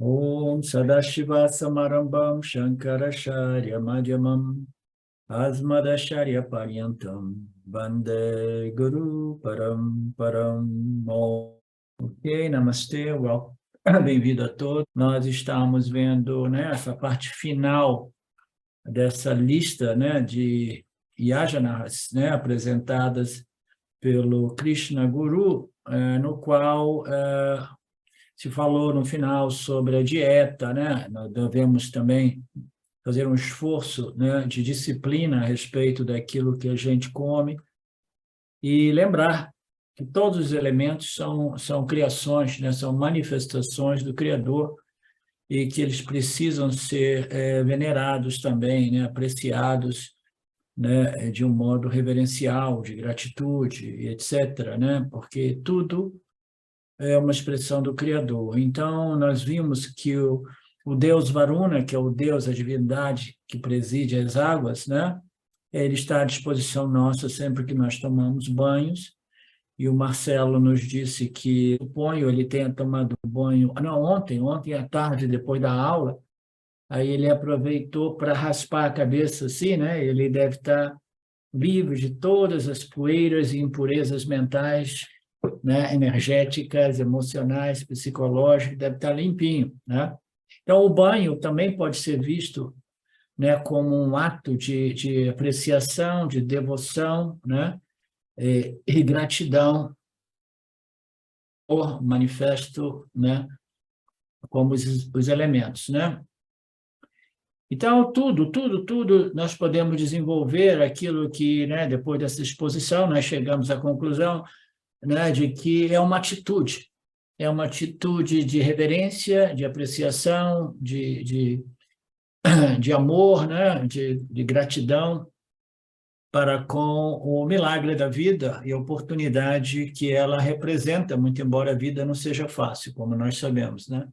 Om Sadashiva Samarambam Shankaracharya Madhyamam Asmadacharya Paryantam Vande Guru Param. Ok, Namastê, bem-vindo a todos. Nós estamos vendo, né, essa parte final dessa lista, né, de yajanas, né, apresentadas pelo Krishna Guru, no qual se falou no final sobre a dieta, né? Nós devemos também fazer um esforço, né, de disciplina a respeito daquilo que a gente come e lembrar que todos os elementos são criações, né, são manifestações do Criador e que eles precisam ser venerados também, né, apreciados, né, de um modo reverencial, de gratitude, etc., né, porque tudo é uma expressão do Criador. Então, nós vimos que o Deus Varuna, que é o Deus, a divindade que preside as águas, né? Ele está à disposição nossa sempre que nós tomamos banhos, e o Marcelo nos disse que, suponho, ele tenha tomado banho, não, ontem à tarde, depois da aula, aí ele aproveitou para raspar a cabeça assim, né? Ele deve estar livre de todas as poeiras e impurezas mentais, né, energéticas, emocionais, psicológicas, deve estar limpinho, né? Então, o banho também pode ser visto, né, como um ato de apreciação, de devoção, né, e gratidão por manifesto, né, como os elementos, né? Então, tudo, nós podemos desenvolver aquilo que, né, depois dessa exposição, nós chegamos à conclusão, né, de que é uma atitude de reverência, de apreciação, de amor, né, de gratidão para com o milagre da vida e a oportunidade que ela representa, muito embora a vida não seja fácil, como nós sabemos, né?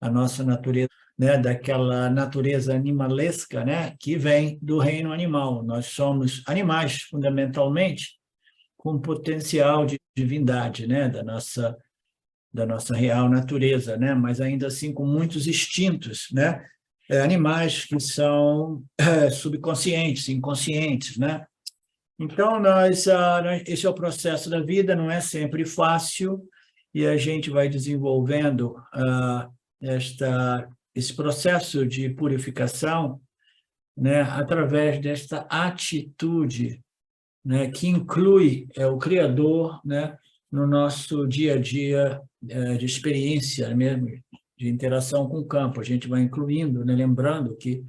A nossa natureza, né, daquela natureza animalesca, né, que vem do reino animal. Nós somos animais, fundamentalmente, com potencial de divindade, né, da nossa real natureza, né, mas ainda assim com muitos instintos, né, animais que são subconscientes, inconscientes, né. Então esse é o processo da vida, não é sempre fácil e a gente vai desenvolvendo esse processo de purificação, né, através desta atitude, né, que inclui o Criador, né, no nosso dia a dia de experiência mesmo, de interação com o campo. A gente vai incluindo, né, lembrando que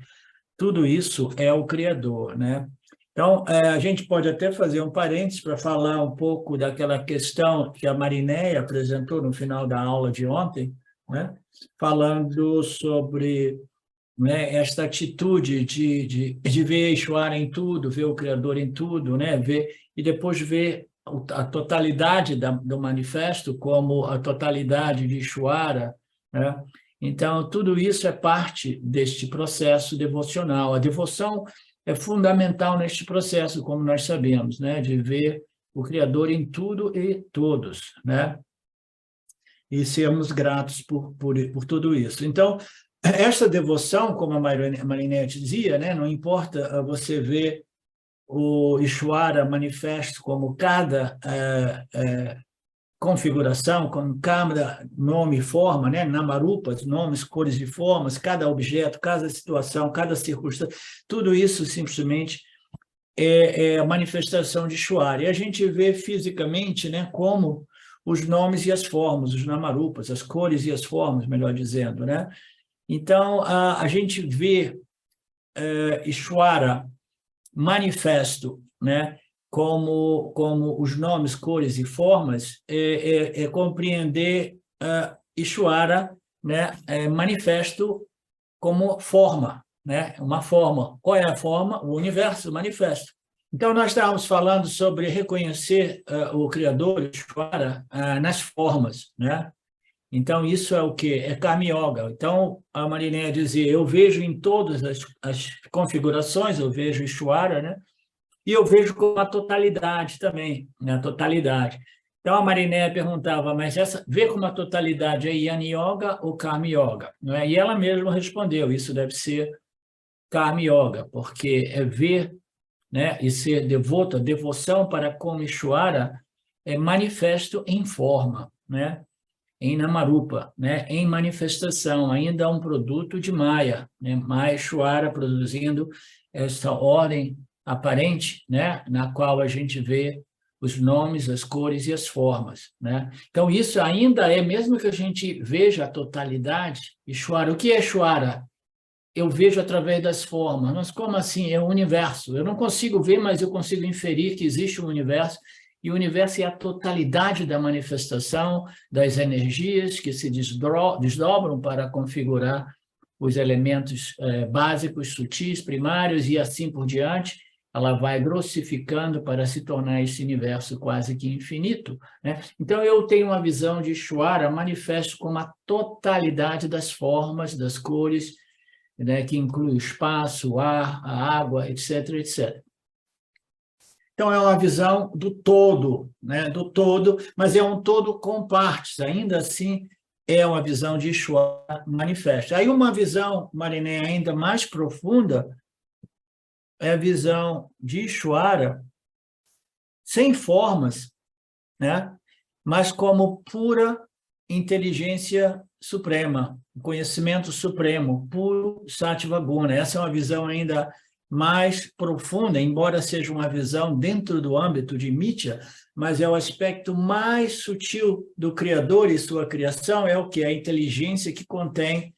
tudo isso é o Criador, né? Então, a gente pode até fazer um parênteses para falar um pouco daquela questão que a Marinéia apresentou no final da aula de ontem, né, falando sobre, né, esta atitude de ver Ishvara em tudo, ver o Criador em tudo, né, ver, e depois ver a totalidade do manifesto como a totalidade de Ishvara, né? Então, tudo isso é parte deste processo devocional. A devoção é fundamental neste processo, como nós sabemos, né, de ver o Criador em tudo e todos, né? E sermos gratos por tudo isso. Então, esta devoção, como a Marinette dizia, né, não importa você ver o Ishvara manifesto como cada configuração, como cada nome e forma, né, namarupas, nomes, cores e formas, cada objeto, cada situação, cada circunstância, tudo isso simplesmente é a manifestação de Ishvara. E a gente vê fisicamente, né, como os nomes e as formas, os namarupas, as cores e as formas, melhor dizendo, né? Então, a gente vê Ishvara manifesto, né, como os nomes, cores e formas, compreender Ishvara, né, manifesto como forma, né, uma forma. Qual é a forma? O universo manifesto. Então, nós estávamos falando sobre reconhecer o Criador, Ishvara, nas formas, né? Então, isso é o quê? É Karma Yoga. Então, a Marinéia dizia, eu vejo em todas as configurações, eu vejo Ishvara, né? E eu vejo como a totalidade também, né? A totalidade. Então, a Marinéia perguntava, mas ver como a totalidade é Jnana Yoga ou Karma Yoga? Não é? E ela mesma respondeu, isso deve ser Karma Yoga, porque é ver, né, e ser devoto, a devoção para com Ishvara é manifesto em forma, né? Em Namarupa, né? Em manifestação, ainda um produto de Maya, né? Maya Ishvara produzindo essa ordem aparente, né? Na qual a gente vê os nomes, as cores e as formas, né? Então, isso ainda é, mesmo que a gente veja a totalidade, Ishvara, o que é Ishvara? Eu vejo através das formas. Mas como assim? É o universo. Eu não consigo ver, mas eu consigo inferir que existe um universo, e o universo é a totalidade da manifestação das energias que se desdobram para configurar os elementos básicos, sutis, primários, e assim por diante. Ela vai grossificando para se tornar esse universo quase que infinito, né? Então, eu tenho uma visão de Ishvara manifesto como a totalidade das formas, das cores, né, que inclui o espaço, o ar, a água, etc., etc. Então, é uma visão do todo, né, do todo, mas é um todo com partes, ainda assim é uma visão de Ishvara manifesta. Aí uma visão, Mariné, ainda mais profunda, é a visão de Ishvara sem formas, né, mas como pura inteligência suprema, conhecimento supremo, puro Sattva Guna. Essa é uma visão ainda mais profunda, embora seja uma visão dentro do âmbito de Mithya, mas é o aspecto mais sutil do Criador e sua criação, é o que? A inteligência que contém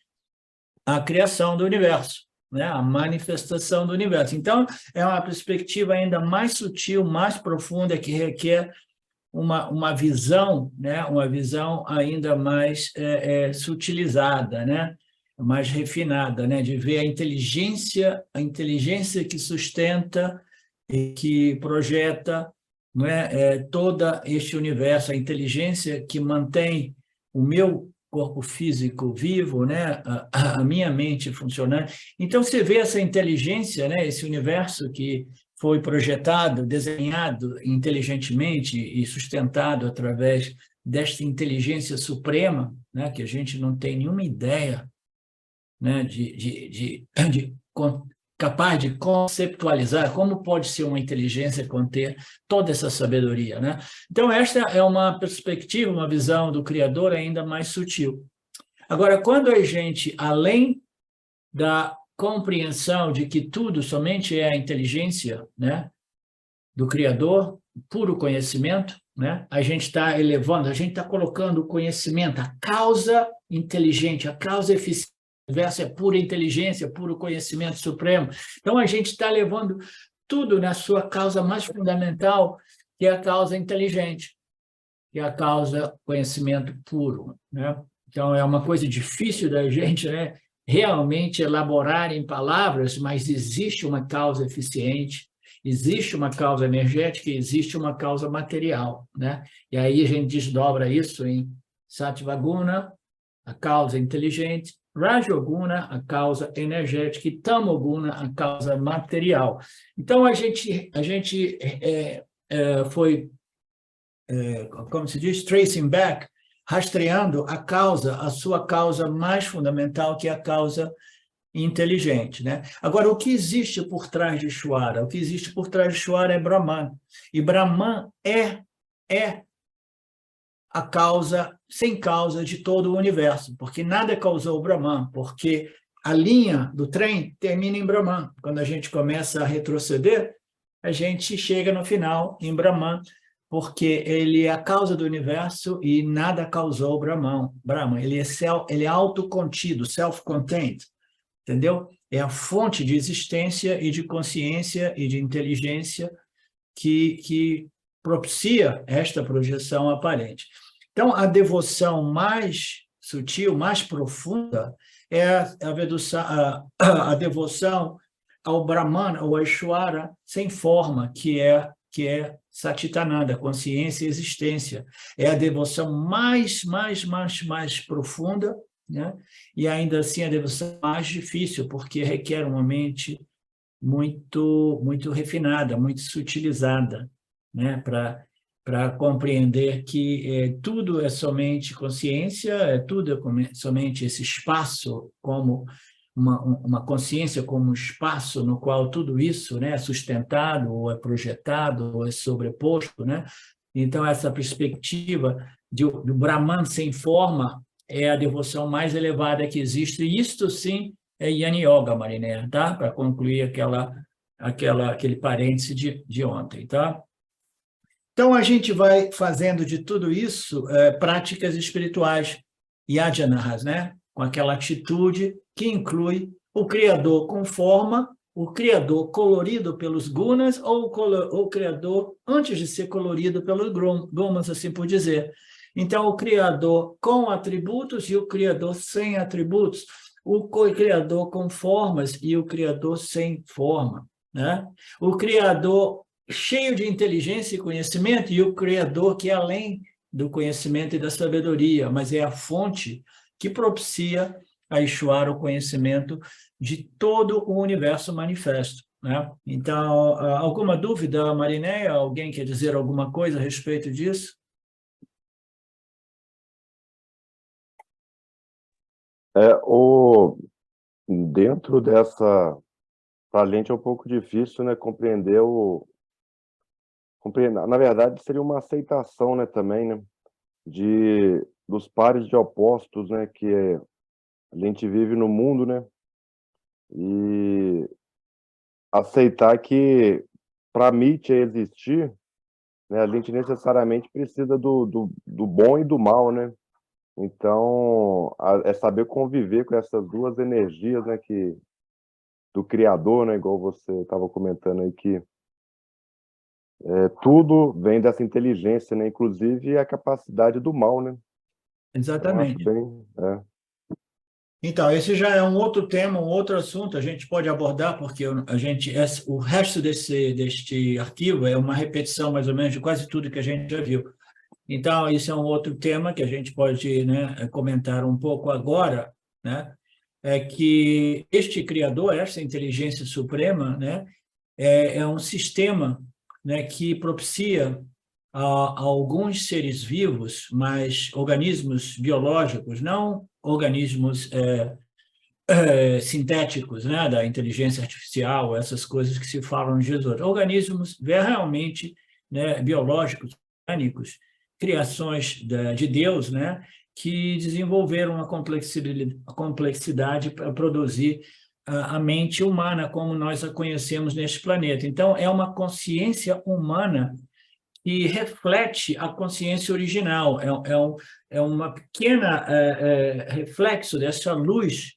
a criação do universo, né? A manifestação do universo. Então, é uma perspectiva ainda mais sutil, mais profunda, que requer uma visão, né? Uma visão ainda mais sutilizada, né? Mais refinada, né? De ver a inteligência que sustenta e que projeta, não todo este universo, a inteligência que mantém o meu corpo físico vivo, né? A minha mente funcionando. Então, você vê essa inteligência, né? Esse universo que foi projetado, desenhado inteligentemente e sustentado através desta inteligência suprema, né, que a gente não tem nenhuma ideia, né, capaz de conceptualizar como pode ser uma inteligência conter toda essa sabedoria, né? Então, esta é uma perspectiva, uma visão do Criador ainda mais sutil. Agora, quando a gente, além da compreensão de que tudo somente é a inteligência, né, do Criador, puro conhecimento, né? A gente está elevando, a gente está colocando o conhecimento, a causa inteligente, a causa eficiente, o universo é pura inteligência, puro conhecimento supremo. Então, a gente está levando tudo na sua causa mais fundamental, que é a causa inteligente, que é a causa conhecimento puro, né? Então, é uma coisa difícil da gente, né, realmente elaborar em palavras, mas existe uma causa eficiente, existe uma causa energética e existe uma causa material, né? E aí a gente desdobra isso em Sattvaguna, a causa inteligente, Rajoguna, a causa energética, e Tamoguna, a causa material. Então, a gente foi, como se diz, tracing back, rastreando a causa, a sua causa mais fundamental, que é a causa inteligente, né? Agora, o que existe por trás de Ishvara? O que existe por trás de Ishvara é Brahman. E Brahman é a causa, sem causa, de todo o universo, porque nada causou o Brahman, porque a linha do trem termina em Brahman. Quando a gente começa a retroceder, a gente chega no final em Brahman, porque ele é a causa do universo e nada causou o Brahman. Ele é autocontido, self-contained, entendeu? É a fonte de existência e de consciência e de inteligência que propicia esta projeção aparente. Então, a devoção mais sutil, mais profunda, é a devoção ao Brahman, ao Ishvara, sem forma, que é Satitananda, consciência e existência. É a devoção mais profunda, né? E ainda assim a devoção mais difícil, porque requer uma mente muito refinada, muito sutilizada, né, para para compreender que tudo é somente consciência, tudo é somente esse espaço como uma consciência como um espaço no qual tudo isso, né, é sustentado, ou é projetado, ou é sobreposto, né? Então, essa perspectiva do Brahman sem forma é a devoção mais elevada que existe, e isto, sim, é Jnana Yoga, Mariné, tá? Para concluir aquele parêntese de ontem, tá? Então, a gente vai fazendo de tudo isso práticas espirituais, yajnas, né? Com aquela atitude que inclui o Criador com forma, o Criador colorido pelos gunas, ou o Criador antes de ser colorido pelos gunas, assim por dizer. Então, o Criador com atributos e o Criador sem atributos, o Criador com formas e o Criador sem forma, né? O Criador cheio de inteligência e conhecimento, e o Criador que é além do conhecimento e da sabedoria, mas é a fonte que propicia a Ishvara o conhecimento de todo o universo manifesto, né? Então, alguma dúvida, Marinéia? Alguém quer dizer alguma coisa a respeito disso? Dentro dessa... Para a gente é um pouco difícil, né, compreender na verdade, seria uma aceitação, né, também, né, dos pares de opostos, né, que a gente vive no mundo, né, e aceitar que para a mídia existir, né, a gente necessariamente precisa do bom e do mal, né? Então, é saber conviver com essas duas energias, né, do Criador, né, igual você estava comentando aí, que tudo vem dessa inteligência, né, inclusive a capacidade do mal, né? Eu acho Exatamente. bem... Então, esse já é um outro tema, um outro assunto, a gente pode abordar, porque o resto deste arquivo é uma repetição, mais ou menos, de quase tudo que a gente já viu. Então, isso é um outro tema que a gente pode, né, comentar um pouco agora, né? É que este Criador, esta inteligência suprema, né, é um sistema, né, que propicia a alguns seres vivos, mas organismos biológicos, não organismos sintéticos, né, da inteligência artificial, essas coisas que se falam de Jesus, organismos realmente, né, biológicos, orgânicos, criações de Deus, né, que desenvolveram a complexidade para produzir a mente humana como nós a conhecemos neste planeta. Então, é uma consciência humana que reflete a consciência original, é uma pequena reflexo dessa luz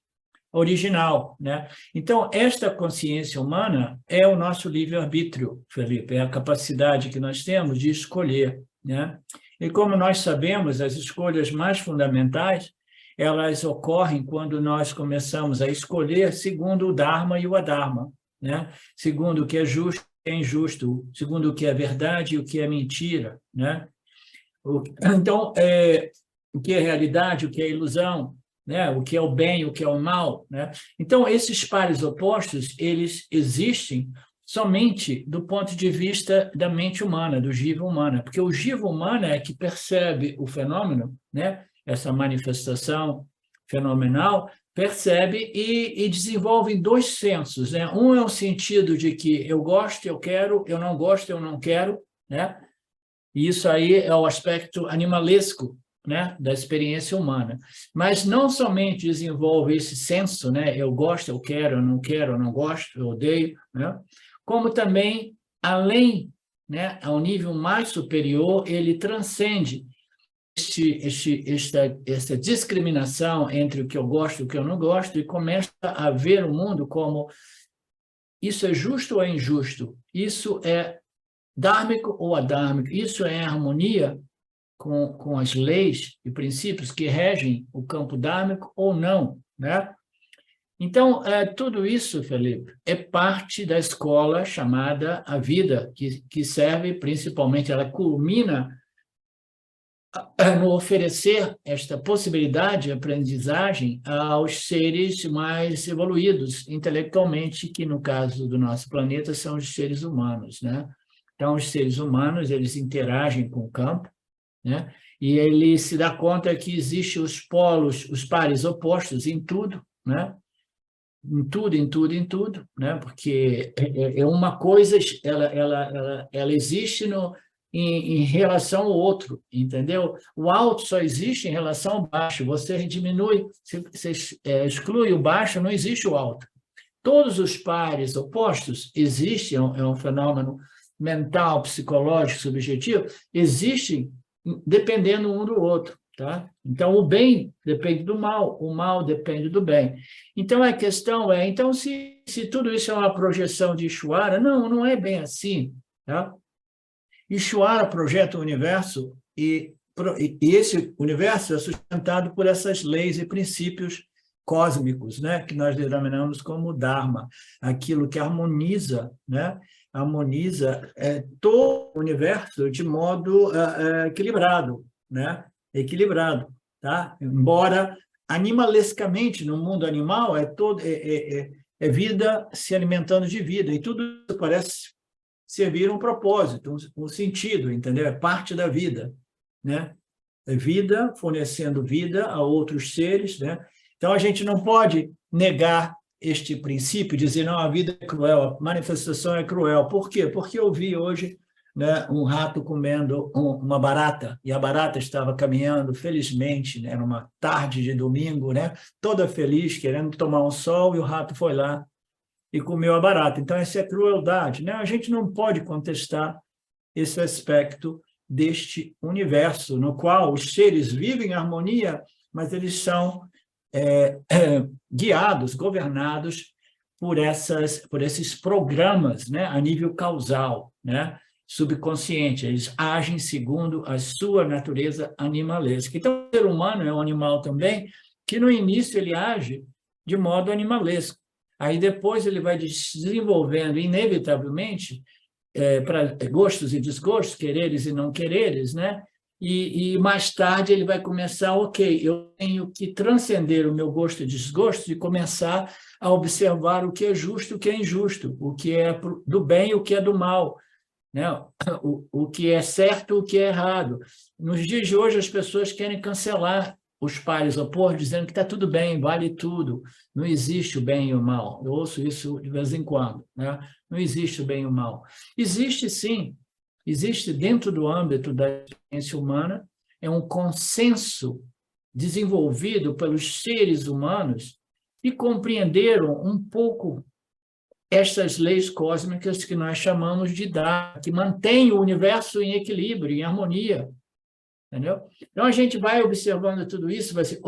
original, né? Então, esta consciência humana é o nosso livre-arbítrio, Felipe, é a capacidade que nós temos de escolher, né? E como nós sabemos, as escolhas mais fundamentais, elas ocorrem quando nós começamos a escolher segundo o Dharma e o Adharma, né? Segundo o que é justo e é injusto, segundo o que é verdade e o que é mentira, né? Então, o que é realidade, o que é ilusão, né? O que é o bem, o que é o mal, né? Então, esses pares opostos, eles existem somente do ponto de vista da mente humana, do jiva humana, porque o jiva humana é que percebe o fenômeno, né? Essa manifestação fenomenal, percebe e desenvolve dois sensos, né? Um é o sentido de que eu gosto, eu quero, eu não gosto, eu não quero, né? E isso aí é o aspecto animalesco, né, da experiência humana. Mas não somente desenvolve esse senso, né, eu gosto, eu quero, eu não gosto, eu odeio, né, como também, além, né, ao nível mais superior, ele transcende esta discriminação entre o que eu gosto e o que eu não gosto e começa a ver o mundo como isso é justo ou é injusto, isso é dármico ou adármico, isso é em harmonia com as leis e princípios que regem o campo dármico ou não, né? Então, tudo isso, Felipe, é parte da escola chamada a vida, que serve principalmente, ela culmina no oferecer esta possibilidade de aprendizagem aos seres mais evoluídos intelectualmente, que no caso do nosso planeta são os seres humanos, né? Então, os seres humanos, eles interagem com o campo, né? E ele se dá conta que existem os polos, os pares opostos em tudo, né? Em tudo, né? Porque é uma coisa, ela existe em relação ao outro, entendeu? O alto só existe em relação ao baixo. Você diminui, você exclui o baixo, não existe o alto. Todos os pares opostos existem, é um fenômeno mental, psicológico, subjetivo, existem dependendo um do outro, tá? Então, o bem depende do mal, o mal depende do bem. Então, a questão é, então, se tudo isso é uma projeção de Ishvara, não é bem assim, tá? Ishvara projeta o universo e esse universo é sustentado por essas leis e princípios cósmicos, né, que nós denominamos como Dharma, aquilo que harmoniza, né, harmoniza todo o universo de modo equilibrado, né, equilibrado, tá? Embora animalescamente no mundo animal é vida se alimentando de vida e tudo isso parece servir um propósito, um sentido, entendeu? É parte da vida, né? É vida fornecendo vida a outros seres, né? Então, a gente não pode negar este princípio, dizer, não, a vida é cruel, a manifestação é cruel. Por quê? Porque eu vi hoje, né, um rato comendo uma barata, e a barata estava caminhando felizmente, né, numa tarde de domingo, né, toda feliz, querendo tomar um sol, e o rato foi lá e comeu a barata. Então, essa é a crueldade, né? A gente não pode contestar esse aspecto deste universo, no qual os seres vivem em harmonia, mas eles são guiados, governados por esses programas, né, a nível causal, né, subconsciente. Eles agem segundo a sua natureza animalesca. Então, o ser humano é um animal também, que no início ele age de modo animalesco. Aí depois ele vai desenvolvendo, inevitavelmente, para gostos e desgostos, quereres e não quereres, né? E mais tarde ele vai começar, ok, eu tenho que transcender o meu gosto e desgosto e começar a observar o que é justo e o que é injusto, o que é do bem e o que é do mal, né? O que é certo e o que é errado. Nos dias de hoje, as pessoas querem cancelar os pares opostos, dizendo que está tudo bem, vale tudo, não existe o bem e o mal. Eu ouço isso de vez em quando, né? Não existe o bem e o mal. Existe, sim, existe dentro do âmbito da experiência humana, é um consenso desenvolvido pelos seres humanos que compreenderam um pouco estas leis cósmicas que nós chamamos de Dharma, que mantém o universo em equilíbrio, em harmonia. Entendeu? Então, a gente vai observando tudo isso, vai ser,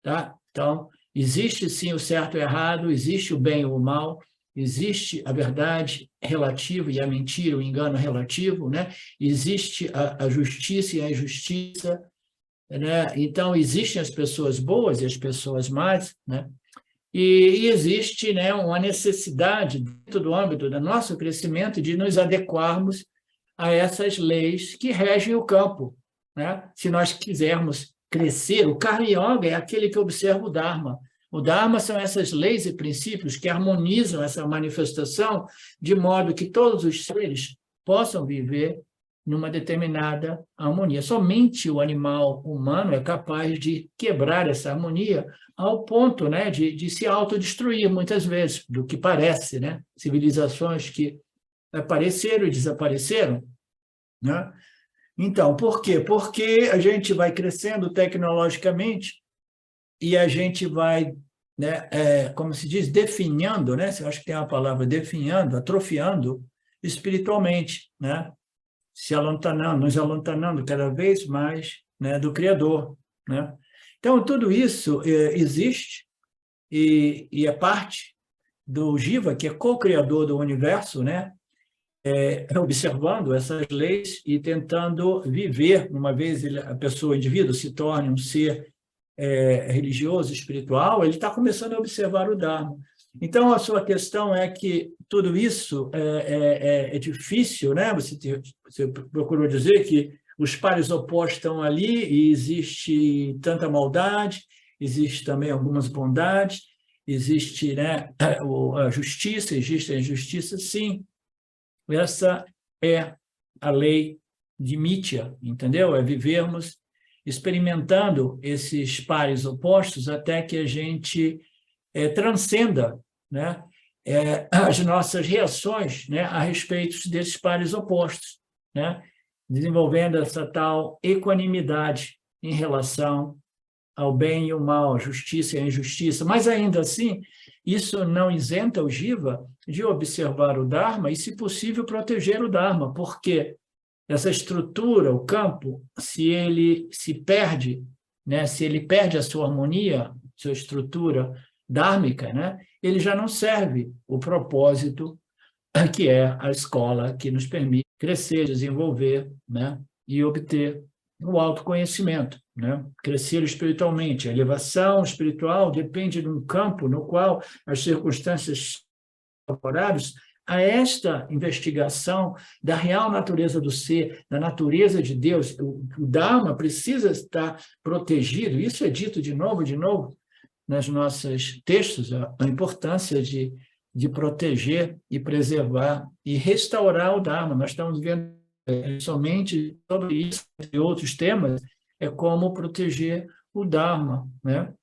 tá? Então, existe sim o certo e o errado, existe o bem e o mal, existe a verdade relativa e a mentira, o engano relativo, né? Existe a justiça e a injustiça, né? Então, existem as pessoas boas e as pessoas más, né? E existe, né, uma necessidade, dentro do âmbito do nosso crescimento, de nos adequarmos a essas leis que regem o campo, né? Se nós quisermos crescer, o Karma Yoga é aquele que observa o Dharma. O Dharma são essas leis e princípios que harmonizam essa manifestação de modo que todos os seres possam viver numa determinada harmonia. Somente o animal humano é capaz de quebrar essa harmonia ao ponto, né, de se autodestruir, muitas vezes, do que parece, né? Civilizações que apareceram e desapareceram, né? Então, por quê? Porque a gente vai crescendo tecnologicamente e a gente vai, né, como se diz, definhando, né? Eu acho que tem a palavra definhando, atrofiando espiritualmente, né? Se alontanando, nos alontanando cada vez mais, né, do Criador, né? Então, tudo isso existe e é parte do Jiva, que é co-criador do universo, né? Observando essas leis e tentando viver, uma vez a pessoa, o indivíduo, se torne um ser religioso, espiritual, ele está começando a observar o Dharma. Então, a sua questão é que tudo isso é difícil, né? Você procurou dizer que os pares opostos estão ali e existe tanta maldade, existe também algumas bondades, existe, né, a justiça, existe a injustiça, sim. Essa é a lei de Mithya, entendeu? É vivermos experimentando esses pares opostos até que a gente transcenda, né, as nossas reações, né, a respeito desses pares opostos, né, desenvolvendo essa tal equanimidade em relação ao bem e o mal, à justiça e à injustiça. Mas, ainda assim, isso não isenta o Jiva de observar o Dharma e, se possível, proteger o Dharma, porque essa estrutura, o campo, se ele se perde, né, se ele perde a sua harmonia, sua estrutura dármica, né, ele já não serve o propósito que é a escola que nos permite crescer, desenvolver, né, e obter o autoconhecimento, né, crescer espiritualmente. A elevação espiritual depende de um campo no qual as circunstâncias favoráveis a esta investigação da real natureza do ser, da natureza de Deus. O Dharma precisa estar protegido. Isso é dito de novo, nas nossos textos, a importância de proteger e preservar e restaurar o Dharma. Nós estamos vendo somente sobre isso e outros temas, é como proteger o Dharma, né?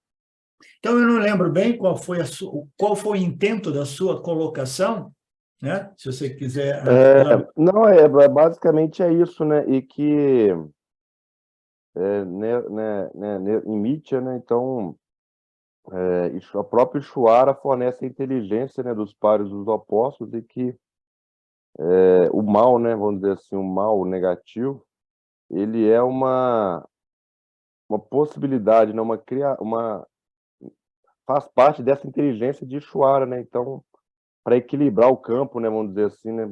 Então, eu não lembro bem qual foi o intento da sua colocação, né? Se você quiser... Não, basicamente é isso, né? E que em Mithya, né? Então, a própria Ishvara fornece a inteligência, né, dos pares dos opostos e que o mal, né, vamos dizer assim, o mal negativo, ele é uma possibilidade, né, faz parte dessa inteligência de Ishvara, né? Então, para equilibrar o campo, né, vamos dizer assim, né?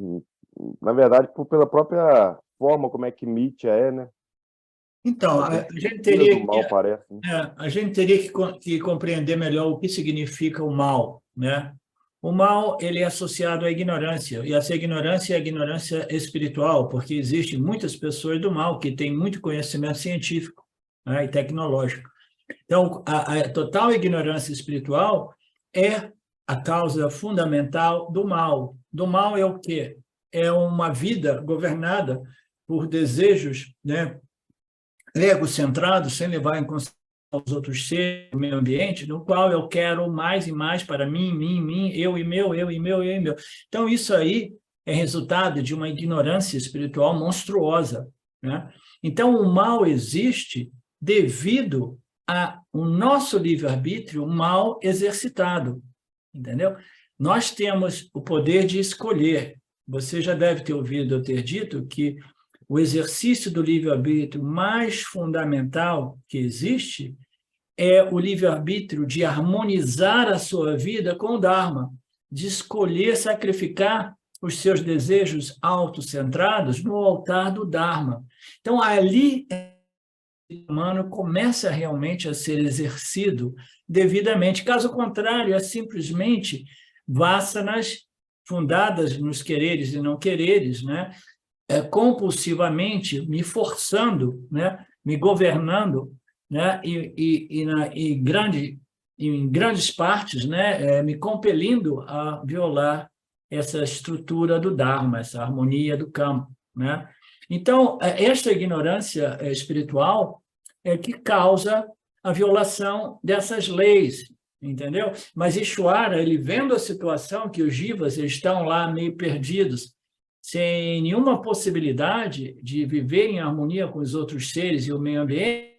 Na verdade, pela própria forma como é que Mithya é, né? Então, a gente teria que compreender melhor o que significa o mal, né? O mal, ele é associado à ignorância, e essa ignorância é a ignorância espiritual, porque existem muitas pessoas do mal que têm muito conhecimento científico, né, e tecnológico. Então, a total ignorância espiritual é a causa fundamental do mal. Do mal é o quê? É uma vida governada por desejos, né, egocentrados, sem levar em consideração os outros seres, o meio ambiente, no qual eu quero mais e mais para mim, eu e meu, eu e meu, eu e meu. Então, isso aí é resultado de uma ignorância espiritual monstruosa, né? Então, o mal existe devido ao nosso livre-arbítrio mal exercitado, entendeu? Nós temos o poder de escolher. Você já deve ter ouvido eu ter dito que o exercício do livre-arbítrio mais fundamental que existe é o livre-arbítrio de harmonizar a sua vida com o Dharma, de escolher sacrificar os seus desejos autocentrados no altar do Dharma. Então, ali o humano começa realmente a ser exercido devidamente. Caso contrário, é simplesmente vássanas fundadas nos quereres e não quereres, né? Compulsivamente me forçando, né? Me governando, né? Em grandes partes, né? Me compelindo a violar essa estrutura do Dharma, essa harmonia do campo, né? Então, esta ignorância espiritual é que causa a violação dessas leis, entendeu? Mas Ishvara, ele vendo a situação que os jivas estão lá meio perdidos, sem nenhuma possibilidade de viver em harmonia com os outros seres e o meio ambiente,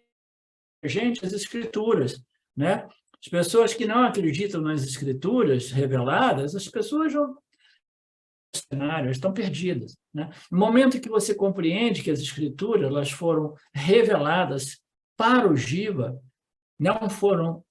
as escrituras, né? As pessoas que não acreditam nas escrituras reveladas, as pessoas não estão perdidas, né? No momento que você compreende que as escrituras elas foram reveladas para o Jiva, não foram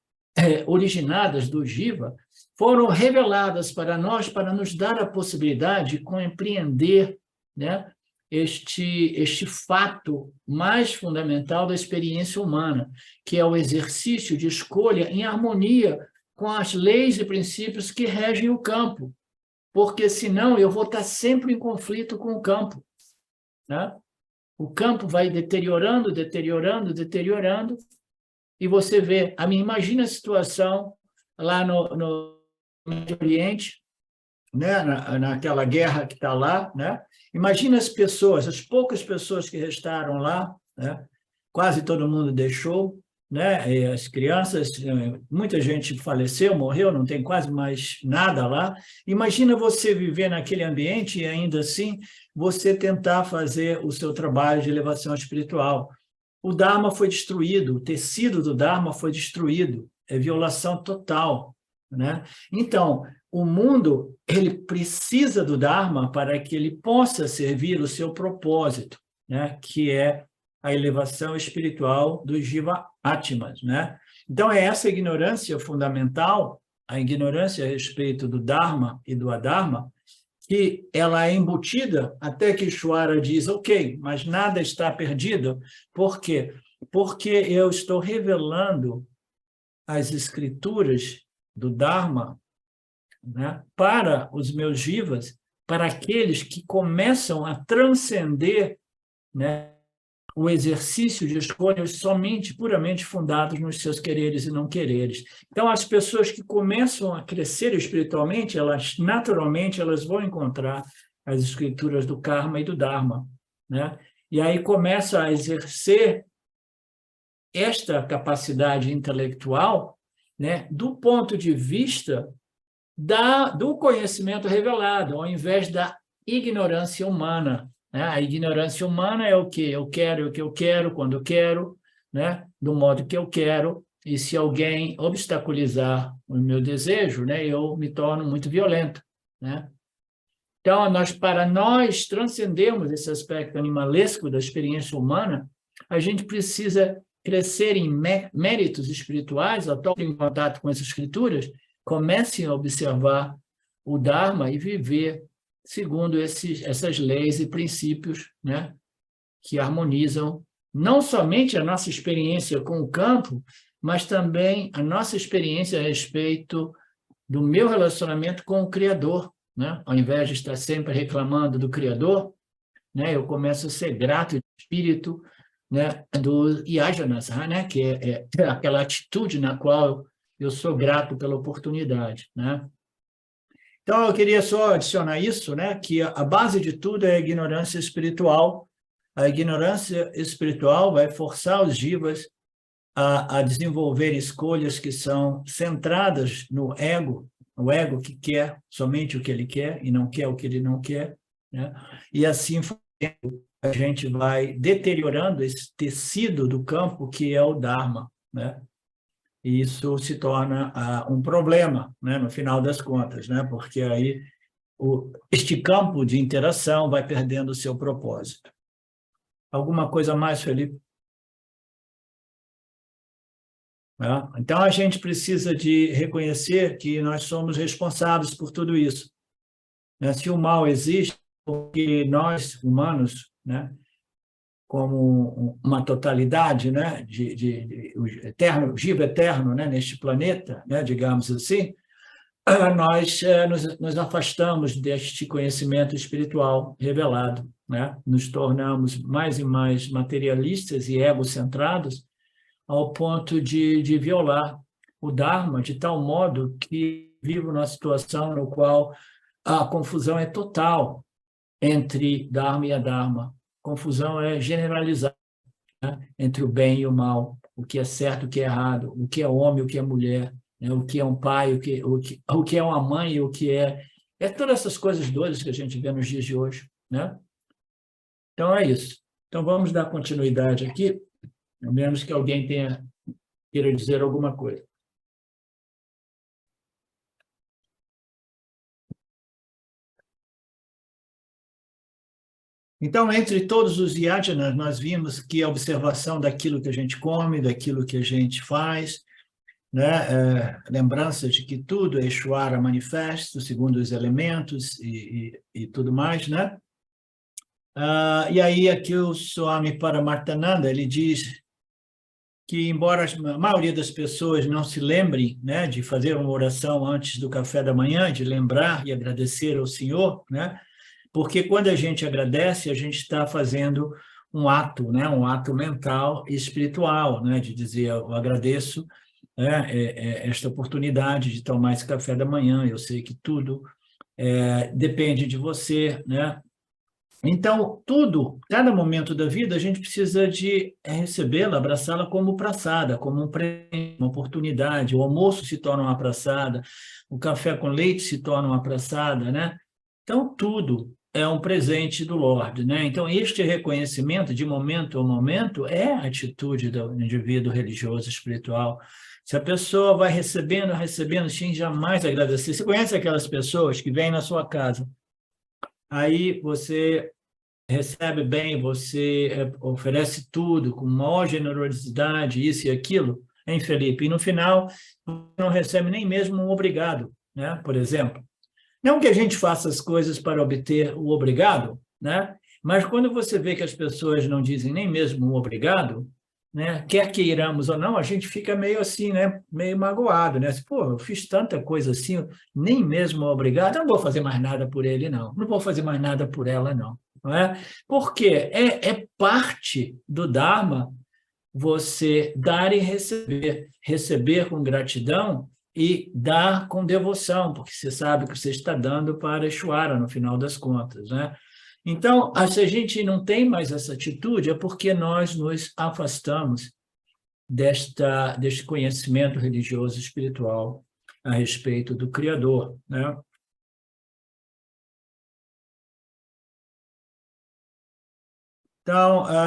originadas do Jiva, foram reveladas para nós para nos dar a possibilidade de compreender, né, este fato mais fundamental da experiência humana, que é o exercício de escolha em harmonia com as leis e princípios que regem o campo, porque senão eu vou estar sempre em conflito com o campo, né? O campo vai deteriorando, e você vê, imagina a situação lá no Médio Oriente, né, naquela guerra que está lá, né? Imagina as pessoas, as poucas pessoas que restaram lá, né? Quase todo mundo deixou, né? E as crianças, muita gente faleceu, morreu, não tem quase mais nada lá. Imagina você viver naquele ambiente e ainda assim você tentar fazer o seu trabalho de elevação espiritual. O Dharma foi destruído, o tecido do Dharma foi destruído, é violação total, né? Então, o mundo, ele precisa do Dharma para que ele possa servir o seu propósito, né? Que é a elevação espiritual dos Jiva Atmas, né? Então, é essa ignorância fundamental, a ignorância a respeito do Dharma e do Adharma, que ela é embutida até que Ishvara diz, ok, mas nada está perdido. Por quê? Porque eu estou revelando as escrituras do Dharma, né, para os meus jivas, para aqueles que começam a transcender, né, o exercício de escolhas somente, puramente fundados nos seus quereres e não quereres. Então, as pessoas que começam a crescer espiritualmente, elas naturalmente elas vão encontrar as escrituras do Karma e do Dharma, né? E aí começa a exercer esta capacidade intelectual, né, do ponto de vista do conhecimento revelado, ao invés da ignorância humana. Né? A ignorância humana é o quê? Eu quero o que eu quero, quando eu quero, né? Do modo que eu quero, e se alguém obstaculizar o meu desejo, né, eu me torno muito violento. Né? Então, para nós transcendermos esse aspecto animalesco da experiência humana, a gente precisa crescer em méritos espirituais, ao estar em contato com as escrituras, comecem a observar o Dharma e viver segundo essas leis e princípios, né, que harmonizam não somente a nossa experiência com o campo, mas também a nossa experiência a respeito do meu relacionamento com o Criador. Né? Ao invés de estar sempre reclamando do Criador, né, eu começo a ser grato de espírito, né, do Yajanasa, né, que é aquela atitude na qual eu sou grato pela oportunidade, né? Então, eu queria só adicionar isso, né, que a base de tudo é a ignorância espiritual. A ignorância espiritual vai forçar os jivas a desenvolver escolhas que são centradas no ego, o ego que quer somente o que ele quer e não quer o que ele não quer, né? E assim a gente vai deteriorando esse tecido do campo que é o Dharma, né? E isso se torna um problema, né, no final das contas, né? Porque aí este campo de interação vai perdendo o seu propósito. Alguma coisa mais, Felipe? Então, a gente precisa de reconhecer que nós somos responsáveis por tudo isso. Se o mal existe, porque nós, humanos, né, como uma totalidade, né, de eterno, Jiva eterno, né, neste planeta, né, digamos assim, nós nos afastamos deste conhecimento espiritual revelado, né? Nos tornamos mais e mais materialistas e egocentrados, ao ponto de violar o Dharma de tal modo que vivo numa situação no qual a confusão é total entre Dharma e Adharma. Confusão é generalizada, né, entre o bem e o mal, o que é certo, o que é errado, o que é homem, o que é mulher, né, o que é um pai, o que é uma mãe, o que é... É todas essas coisas doidas que a gente vê nos dias de hoje, né? Então, é isso. Então, vamos dar continuidade aqui, a menos que alguém queira dizer alguma coisa. Então, entre todos os yajanas, nós vimos que a observação daquilo que a gente come, daquilo que a gente faz, né, lembrança de que tudo é Ishvara manifesto, segundo os elementos e tudo mais, né? E aí aqui o Swami Paramarthananda, ele diz que, embora a maioria das pessoas não se lembrem, né, de fazer uma oração antes do café da manhã, de lembrar e agradecer ao Senhor, né? Porque quando a gente agradece, a gente está fazendo um ato, né? Um ato mental e espiritual, né? De dizer, eu agradeço, né, esta oportunidade de tomar esse café da manhã, eu sei que tudo depende de você, né? Então, cada momento da vida, a gente precisa de recebê-la, abraçá-la como praçada, como um presente, uma oportunidade. O almoço se torna uma praçada, o café com leite se torna uma praçada, né? Então, tudo é um presente do Lorde, né? Então, este reconhecimento de momento a momento é a atitude do indivíduo religioso espiritual. Se a pessoa vai recebendo, recebendo, sem jamais agradecer. Você conhece aquelas pessoas que vêm na sua casa, aí você recebe bem, você oferece tudo com maior generosidade, isso e aquilo, hein, Felipe? E no final, não recebe nem mesmo um obrigado, né? Por exemplo. Não que a gente faça as coisas para obter o obrigado, né? Mas quando você vê que as pessoas não dizem nem mesmo um obrigado, né? Quer queiramos ou não, a gente fica meio assim, né? Meio magoado, né? Pô, eu fiz tanta coisa assim, nem mesmo um obrigado, eu não vou fazer mais nada por ele, não. Não vou fazer mais nada por ela, não. Não é? Porque é parte do Dharma você dar e receber. Receber com gratidão e dar com devoção, porque você sabe que você está dando para Ishvara, no final das contas, né? Então, se a gente não tem mais essa atitude, é porque nós nos afastamos deste conhecimento religioso espiritual a respeito do Criador, né?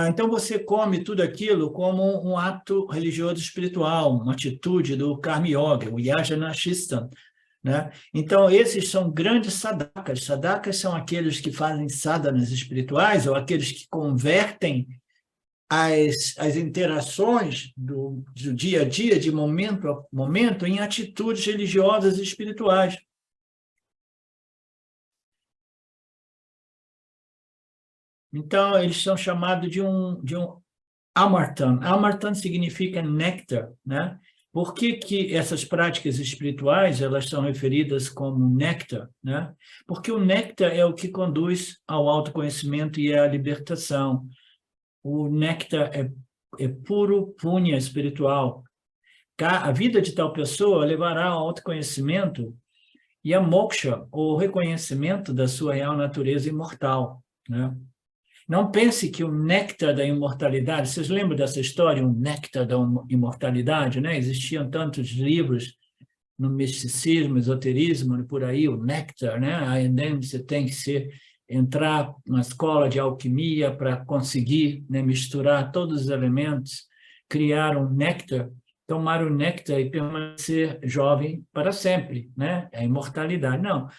Então você come tudo aquilo como um ato religioso espiritual, uma atitude do Karma Yoga, o Yajna Shistha, né? Então, esses são grandes sadhakas. Sadhakas são aqueles que fazem sadhanas espirituais ou aqueles que convertem as interações do dia a dia, de momento a momento, em atitudes religiosas e espirituais. Então, eles são chamados de um Amartan. Amartan significa néctar, né? Por que essas práticas espirituais elas são referidas como néctar, né? Porque o néctar é o que conduz ao autoconhecimento e à libertação. O néctar é puro punha espiritual. A vida de tal pessoa levará ao autoconhecimento e a moksha, ou reconhecimento da sua real natureza imortal, né? Não pense que o néctar da imortalidade, vocês lembram dessa história, o néctar da imortalidade, né? Existiam tantos livros no misticismo, esoterismo, por aí, o néctar, né? Aí você tem que entrar na escola de alquimia para conseguir, né, misturar todos os elementos, criar um néctar, tomar o néctar e permanecer jovem para sempre, né? A imortalidade. Não,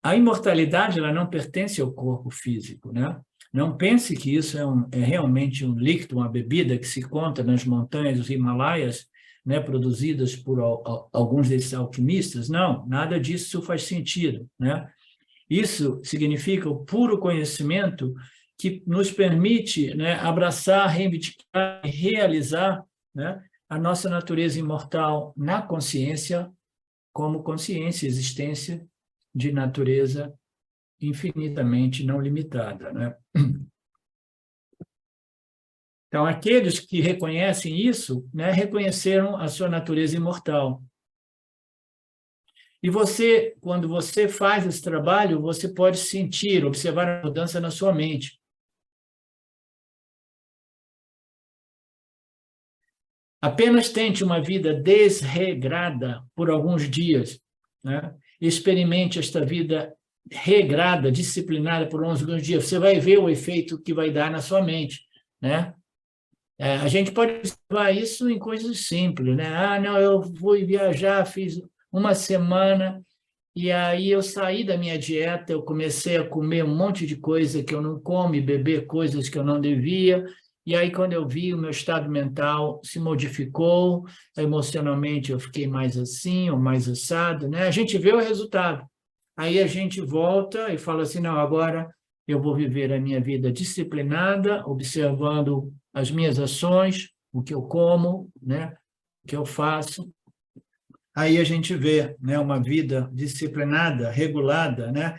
a imortalidade ela não pertence ao corpo físico, né? Não pense que isso é realmente um líquido, uma bebida que se encontra nas montanhas dos Himalaias, né, produzidas por alguns desses alquimistas. Não, nada disso faz sentido, né? Isso significa o puro conhecimento que nos permite, né, abraçar, reivindicar e realizar, né, a nossa natureza imortal na consciência, como consciência, existência de natureza infinitamente não limitada, né? Então, aqueles que reconhecem isso, né, reconheceram a sua natureza imortal. E você, quando você faz esse trabalho, você pode sentir, observar a mudança na sua mente. Apenas tente uma vida desregrada por alguns dias, né? Experimente esta vida regrada, disciplinada por alguns dias. Você vai ver o efeito que vai dar na sua mente, né? A gente pode observar isso em coisas simples, né? Ah, não, eu fui viajar, fiz uma semana e aí eu saí da minha dieta, eu comecei a comer um monte de coisa que eu não como, beber coisas que eu não devia, e aí quando eu vi, o meu estado mental se modificou, emocionalmente eu fiquei mais assim ou mais assado, né? A gente vê o resultado. Aí a gente volta e fala assim, não, agora eu vou viver a minha vida disciplinada, observando as minhas ações, o que eu como, né? O que eu faço. Aí a gente vê, né, uma vida disciplinada, regulada, né?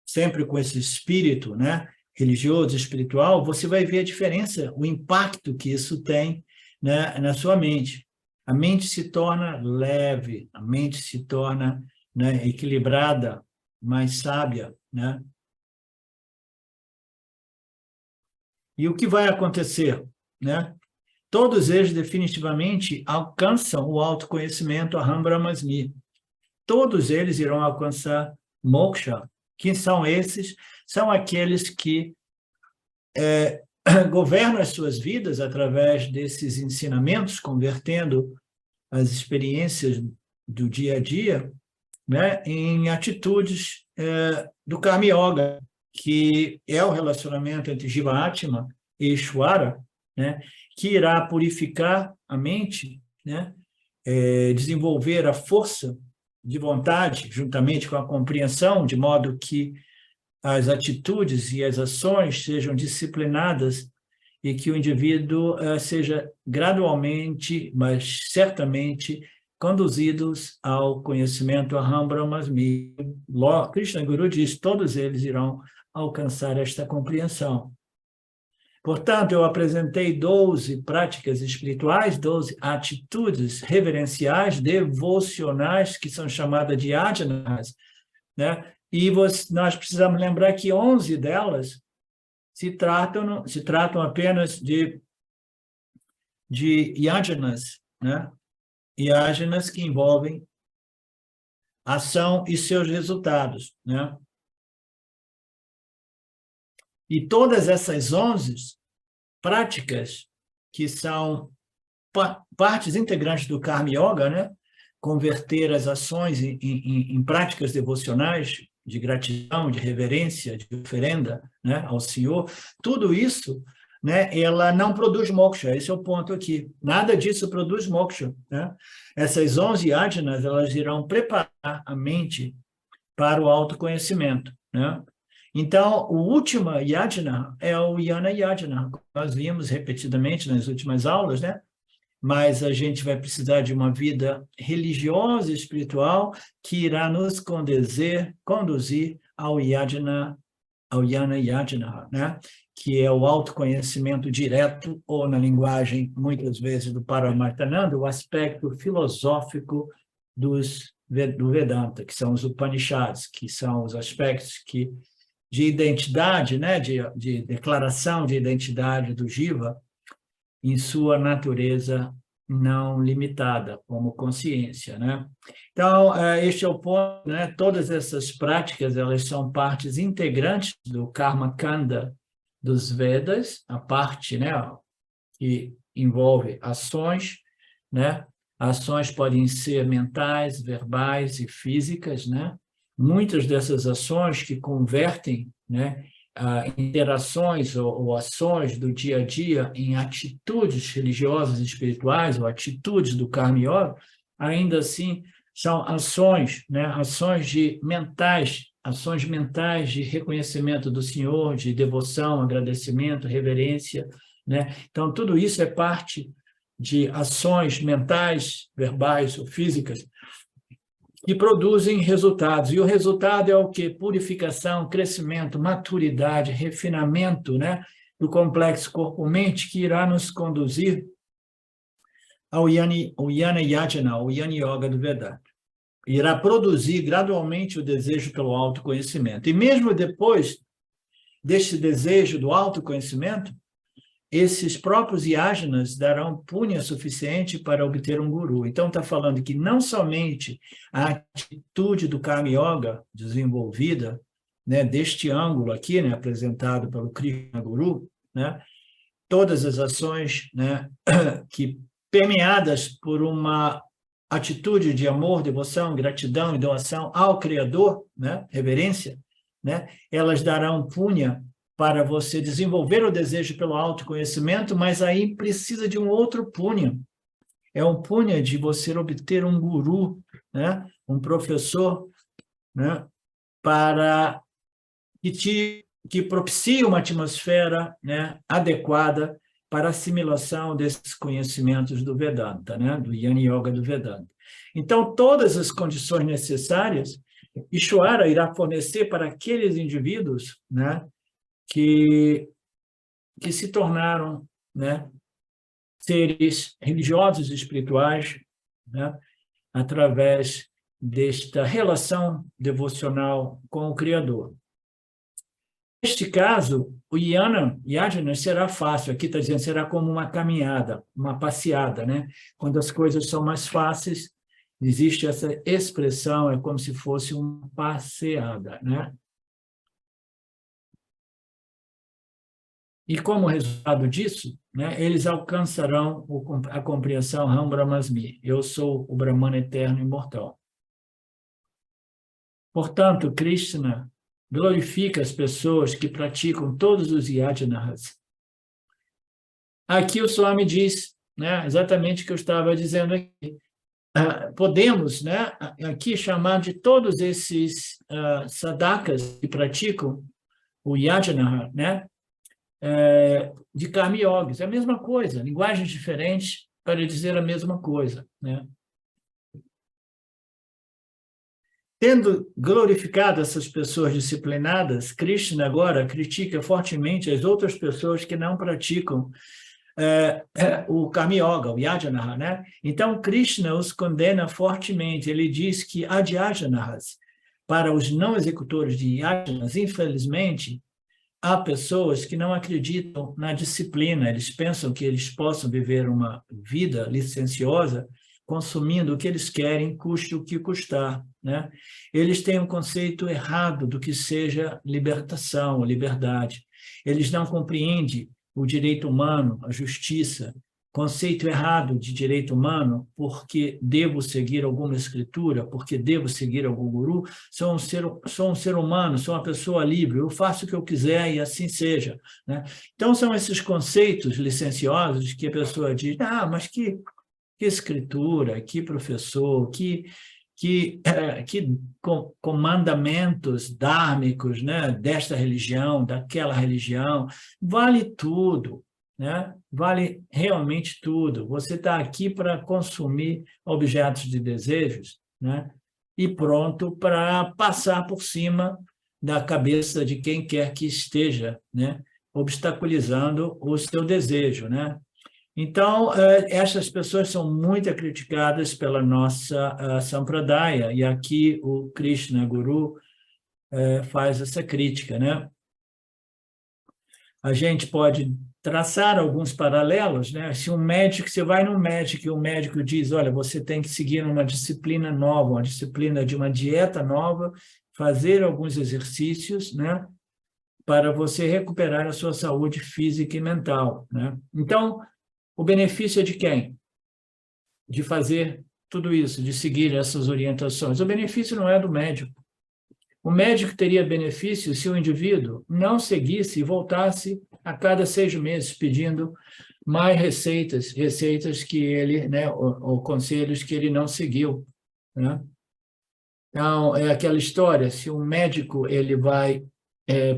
Sempre com esse espírito, né, religioso, espiritual, você vai ver a diferença, o impacto que isso tem, né, na sua mente. A mente se torna leve, a mente se torna, né, equilibrada, mais sábia, né? E o que vai acontecer, né? Todos eles definitivamente alcançam o autoconhecimento, Aham Brahmasmi. Todos eles irão alcançar moksha. Quem são esses? São aqueles que governam as suas vidas através desses ensinamentos, convertendo as experiências do dia a dia, né, em atitudes do Karma Yoga, que é o relacionamento entre Jiva-Atma e Ishvara, né, que irá purificar a mente, né, desenvolver a força de vontade, juntamente com a compreensão, de modo que as atitudes e as ações sejam disciplinadas e que o indivíduo seja gradualmente, mas certamente, conduzidos ao conhecimento Aham Brahmasmi. Krishna Guru diz, todos eles irão alcançar esta compreensão. Portanto, eu apresentei 12 práticas espirituais, 12 atitudes reverenciais, devocionais, que são chamadas de ajanas, né? E nós precisamos lembrar que 11 delas se tratam apenas de yajanas, né? Yajanas que envolvem ação e seus resultados, né? E todas essas 11 práticas, que são partes integrantes do Karma Yoga, né? Converter as ações em práticas devocionais, de gratidão, de reverência, de oferenda, né, ao Senhor, tudo isso, né, ela não produz moksha, esse é o ponto aqui. Nada disso produz moksha, né? Essas 11 yajanas, elas irão preparar a mente para o autoconhecimento, né? Então, o último yajna é o Yana Yajna, nós vimos repetidamente nas últimas aulas, né? Mas a gente vai precisar de uma vida religiosa e espiritual que irá nos conduzir ao Yana Yajna, né? Que é o autoconhecimento direto, ou na linguagem, muitas vezes, do Paramarthananda, o aspecto filosófico do Vedanta, que são os Upanishads, que são os aspectos de identidade, né? de declaração de identidade do Jiva, em sua natureza não limitada, como consciência, né? Então, este é o ponto, né? Todas essas práticas, elas são partes integrantes do Karma Kanda dos Vedas, a parte, né, que envolve ações, né? Ações podem ser mentais, verbais e físicas, né? Muitas dessas ações que convertem, né, interações ou ações do dia a dia em atitudes religiosas e espirituais, ou atitudes do Karma Yoga, ainda assim são ações, né? Ações mentais de reconhecimento do Senhor, de devoção, agradecimento, reverência, né? Então, tudo isso é parte de ações mentais, verbais ou físicas, que produzem resultados. E o resultado é o quê? Purificação, crescimento, maturidade, refinamento, né, do complexo corpo-mente, que irá nos conduzir ao Yana Yajna, ao Yana Yoga do Vedanta. Irá produzir gradualmente o desejo pelo autoconhecimento. E mesmo depois deste desejo do autoconhecimento, esses próprios yajanas darão punha suficiente para obter um guru. Então, está falando que não somente a atitude do Karma Yoga desenvolvida, né, deste ângulo aqui, né, apresentado pelo Krishna Guru, né, todas as ações, né, que permeadas por uma atitude de amor, devoção, gratidão e doação ao Criador, né, reverência, né, elas darão punha para você desenvolver o desejo pelo autoconhecimento, mas aí precisa de um outro punha. É um punha de você obter um guru, né? Um professor, né? Para que propicie uma atmosfera, né, adequada para a assimilação desses conhecimentos do Vedanta, né? Do Yana Yoga do Vedanta. Então, todas as condições necessárias, Ishvara irá fornecer para aqueles indivíduos, né, que se tornaram, né, seres religiosos e espirituais, né, através desta relação devocional com o Criador. Neste caso, o yajna será fácil, aqui está dizendo, será como uma caminhada, uma passeada, né? Quando as coisas são mais fáceis, existe essa expressão, é como se fosse uma passeada, né? E como resultado disso, né, eles alcançarão a compreensão Ram Brahmasmi, eu sou o Brahman eterno e imortal. Portanto, Krishna glorifica as pessoas que praticam todos os yajnas. Aqui o Swami diz, né, exatamente o que eu estava dizendo aqui. Podemos, né, aqui chamar de todos esses sadhakas que praticam o yajna, né, de karma yogis. É a mesma coisa, linguagens diferentes para dizer a mesma coisa, né? Tendo glorificado essas pessoas disciplinadas, Krishna agora critica fortemente as outras pessoas que não praticam o Karma Yoga, o Yajna, né? Então, Krishna os condena fortemente. Ele diz que adhyajnas, para os não executores de Yajnas, infelizmente, há pessoas que não acreditam na disciplina, eles pensam que eles possam viver uma vida licenciosa consumindo o que eles querem, custe o que custar, né? Eles têm um conceito errado do que seja libertação, liberdade. Eles não compreendem o direito humano, a justiça, conceito errado de direito humano, porque devo seguir alguma escritura, porque devo seguir algum guru, sou um ser humano, sou uma pessoa livre, eu faço o que eu quiser e assim seja, né? Então, são esses conceitos licenciosos que a pessoa diz, mas que escritura, que professor, que comandamentos dármicos, né, desta religião, daquela religião, vale tudo, né? Vale realmente tudo. Você está aqui para consumir objetos de desejos, né? E pronto para passar por cima da cabeça de quem quer que esteja, né, obstaculizando o seu desejo, né? Então, essas pessoas são muito criticadas pela nossa Sampradaya, e aqui o Krishna Guru faz essa crítica, né? A gente pode traçar alguns paralelos, né? Se você vai num médico e o médico diz, olha, você tem que seguir uma disciplina nova, uma disciplina de uma dieta nova, fazer alguns exercícios, né, para você recuperar a sua saúde física e mental, né? Então, o benefício é de quem? De fazer tudo isso, de seguir essas orientações. O benefício não é do médico. O médico teria benefício se o indivíduo não seguisse e voltasse a cada 6 meses pedindo mais receitas que ele, né, ou conselhos que ele não seguiu, né? Então, é aquela história, se um médico ele vai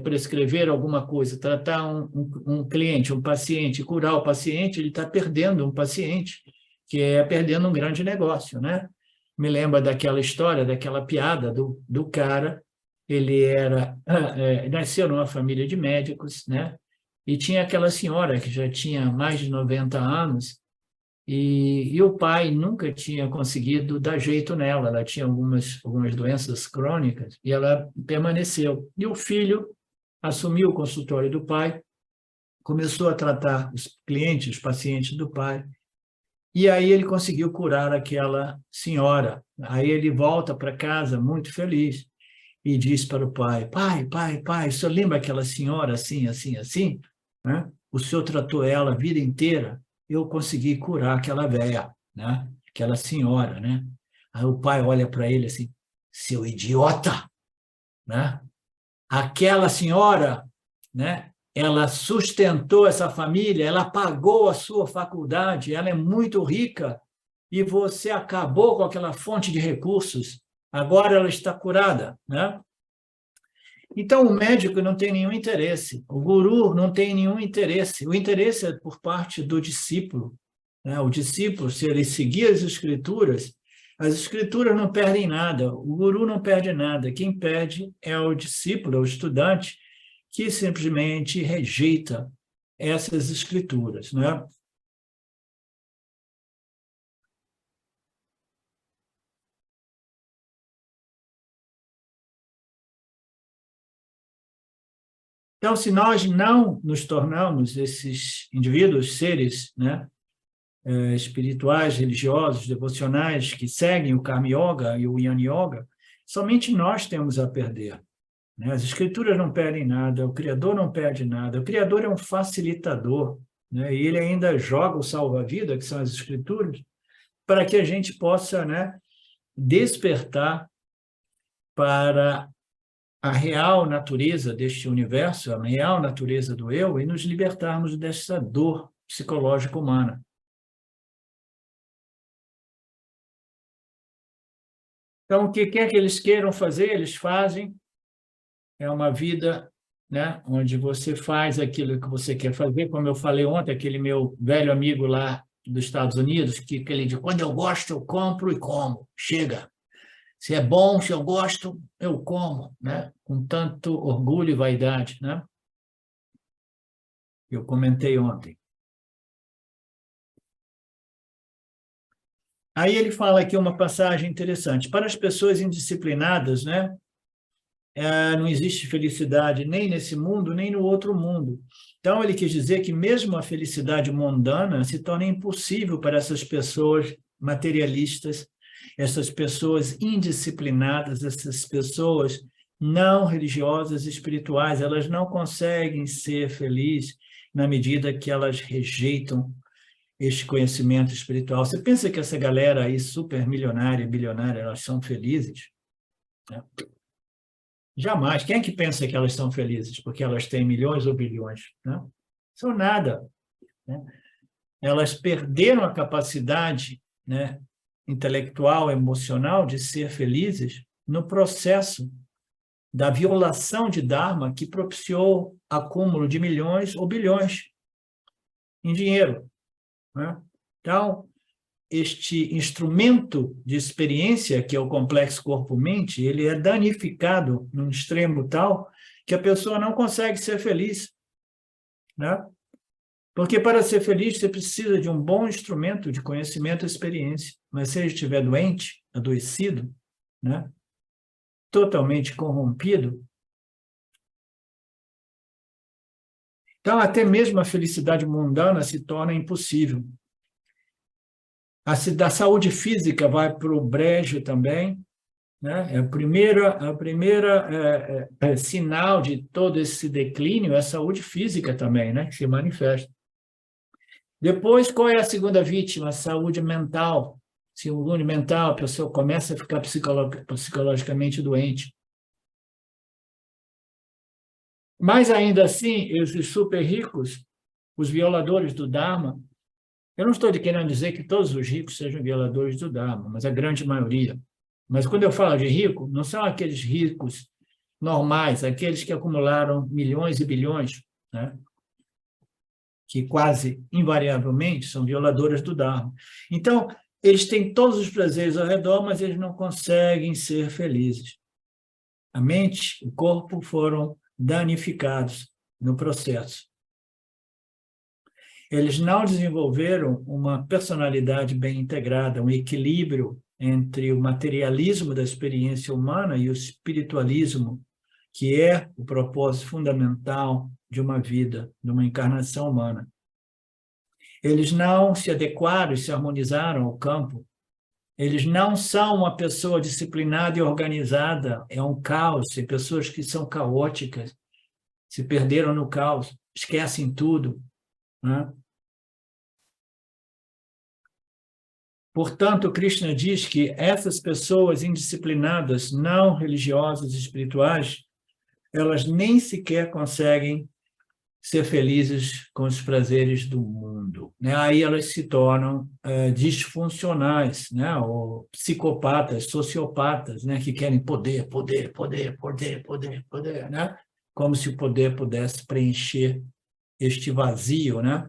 prescrever alguma coisa, tratar um cliente, um paciente, curar o paciente, ele está perdendo um paciente, que é perdendo um grande negócio, né? Me lembra daquela história, daquela piada do cara, ele nasceu numa família de médicos, né? E tinha aquela senhora que já tinha mais de 90 anos, e o pai nunca tinha conseguido dar jeito nela, ela tinha algumas doenças crônicas, e ela permaneceu. E o filho assumiu o consultório do pai, começou a tratar os clientes, os pacientes do pai, e aí ele conseguiu curar aquela senhora. Aí ele volta para casa muito feliz e diz para o pai, pai, o senhor lembra aquela senhora assim, assim, assim? Né? O senhor tratou ela a vida inteira, eu consegui curar aquela velha, né? Aquela senhora, né? Aí o pai olha para ele assim, seu idiota, né? Aquela senhora, né? Ela sustentou essa família, ela pagou a sua faculdade, ela é muito rica e você acabou com aquela fonte de recursos. Agora ela está curada, né? Então, o médico não tem nenhum interesse, o guru não tem nenhum interesse. O interesse é por parte do discípulo, né? O discípulo, se ele seguir as escrituras não perdem nada, o guru não perde nada. Quem perde é o discípulo, é o estudante, que simplesmente rejeita essas escrituras, né? Então, se nós não nos tornamos esses indivíduos, seres, né, espirituais, religiosos, devocionais, que seguem o Karma Yoga e o Jnana Yoga, somente nós temos a perder, né? As escrituras não perdem nada, o Criador não perde nada, o Criador é um facilitador, né? E ele ainda joga o salva-vida, que são as escrituras, para que a gente possa, né, despertar para a real natureza deste universo, a real natureza do eu, e nos libertarmos dessa dor psicológica humana. Então, o que quer que eles queiram fazer, eles fazem. É uma vida, né, onde você faz aquilo que você quer fazer, como eu falei ontem, aquele meu velho amigo lá dos Estados Unidos, que ele diz, quando eu gosto, eu compro e como. Chega. Se é bom, se eu gosto, eu como, né? Com tanto orgulho e vaidade, né? Eu comentei ontem. Aí ele fala aqui uma passagem interessante. Para as pessoas indisciplinadas, né, não existe felicidade nem nesse mundo, nem no outro mundo. Então, ele quis dizer que mesmo a felicidade mundana se torna impossível para essas pessoas materialistas, essas pessoas indisciplinadas, essas pessoas não religiosas, espirituais. Elas não conseguem ser felizes na medida que elas rejeitam este conhecimento espiritual. Você pensa que essa galera aí, super milionária, bilionária, elas são felizes? Né? Jamais. Quem é que pensa que elas são felizes porque elas têm milhões ou bilhões? Né? São nada. Né? Elas perderam a capacidade, né, intelectual, emocional de ser felizes no processo da violação de Dharma que propiciou acúmulo de milhões ou bilhões em dinheiro. Né? Então, este instrumento de experiência, que é o complexo corpo-mente, ele é danificado num extremo tal que a pessoa não consegue ser feliz. Né? Porque para ser feliz, você precisa de um bom instrumento de conhecimento e experiência. Mas se ele estiver doente, adoecido, né? Totalmente corrompido, então até mesmo a felicidade mundana se torna impossível. Da saúde física vai para o brejo também, né? A primeira sinal de todo esse declínio é a saúde física também, né? Que se manifesta. Depois, qual é a segunda vítima? A saúde mental. Saúde mental, a pessoa começa a ficar psicologicamente doente. Mas ainda assim, esses super ricos, os violadores do Dharma, eu não estou querendo dizer que todos os ricos sejam violadores do Dharma, mas a grande maioria. Mas quando eu falo de rico, não são aqueles ricos normais, aqueles que acumularam milhões e bilhões, né? Que quase invariavelmente são violadores do Dharma. Então, eles têm todos os prazeres ao redor, mas eles não conseguem ser felizes. A mente, o corpo foram danificados no processo. Eles não desenvolveram uma personalidade bem integrada, um equilíbrio entre o materialismo da experiência humana e o espiritualismo, que é o propósito fundamental de uma vida, de uma encarnação humana. Eles não se adequaram e se harmonizaram ao campo. Eles não são uma pessoa disciplinada e organizada, é um caos, tem pessoas que são caóticas, se perderam no caos, esquecem tudo. Né? Portanto, Krishna diz que essas pessoas indisciplinadas, não religiosas e espirituais, elas nem sequer conseguem ser felizes com os prazeres do mundo. Né? Aí elas se tornam disfuncionais, né? Ou psicopatas, sociopatas, né? Que querem poder, poder, poder, poder, poder, poder, né? Como se o poder pudesse preencher este vazio, né?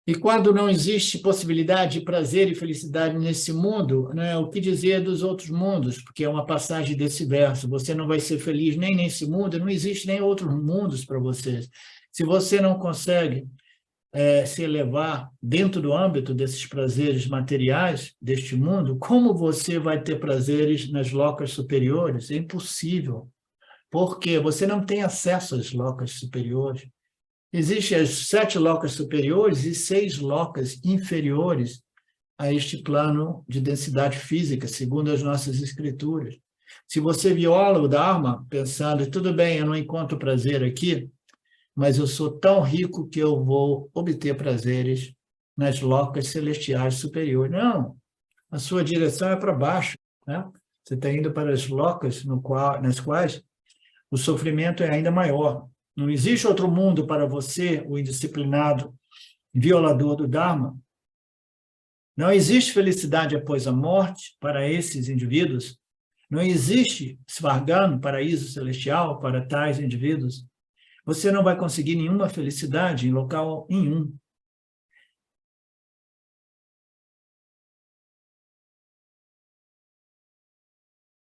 E quando não existe possibilidade de prazer e felicidade nesse mundo, né, o que dizer dos outros mundos? Porque é uma passagem desse verso. Você não vai ser feliz nem nesse mundo, não existe nem outros mundos para você. Se você não consegue se elevar dentro do âmbito desses prazeres materiais deste mundo, como você vai ter prazeres nas locas superiores? É impossível, porque você não tem acesso às locas superiores. Existem as 7 locas superiores e 6 locas inferiores a este plano de densidade física, segundo as nossas escrituras. Se você viola o Dharma, pensando, tudo bem, eu não encontro prazer aqui, mas eu sou tão rico que eu vou obter prazeres nas locas celestiais superiores. Não, a sua direção é para baixo, né? Você está indo para as locas nas quais o sofrimento é ainda maior. Não existe outro mundo para você, o indisciplinado, violador do Dharma. Não existe felicidade após a morte para esses indivíduos. Não existe Svargam, paraíso celestial, para tais indivíduos. Você não vai conseguir nenhuma felicidade em local nenhum.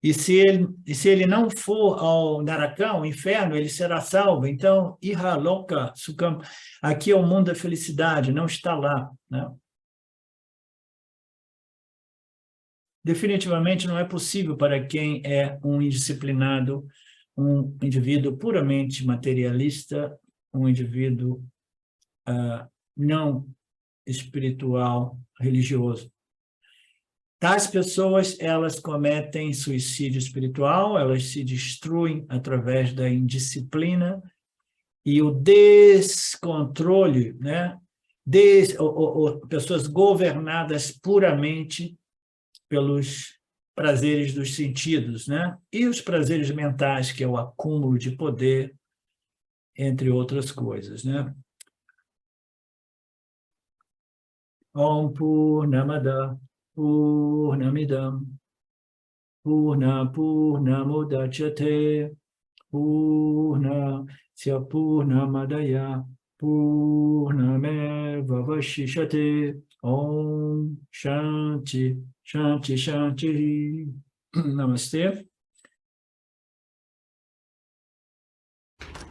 E se ele não for ao Narakam, o inferno, ele será salvo. Então, Ihaloka Sukham, aqui é o mundo da felicidade, não está lá, né? Definitivamente não é possível para quem é um indisciplinado, um indivíduo puramente materialista, um indivíduo não espiritual, religioso. Tais pessoas, elas cometem suicídio espiritual, elas se destruem através da indisciplina e o descontrole, né? Pessoas governadas puramente pelos prazeres dos sentidos, né? E os prazeres mentais, que é o acúmulo de poder, entre outras coisas, né? Om Purnamada Purnamidam Purnamudachyate Purnasya Purnamadaya Purnameva Vashishate Om Shanti Shanti Shanti. Namastê.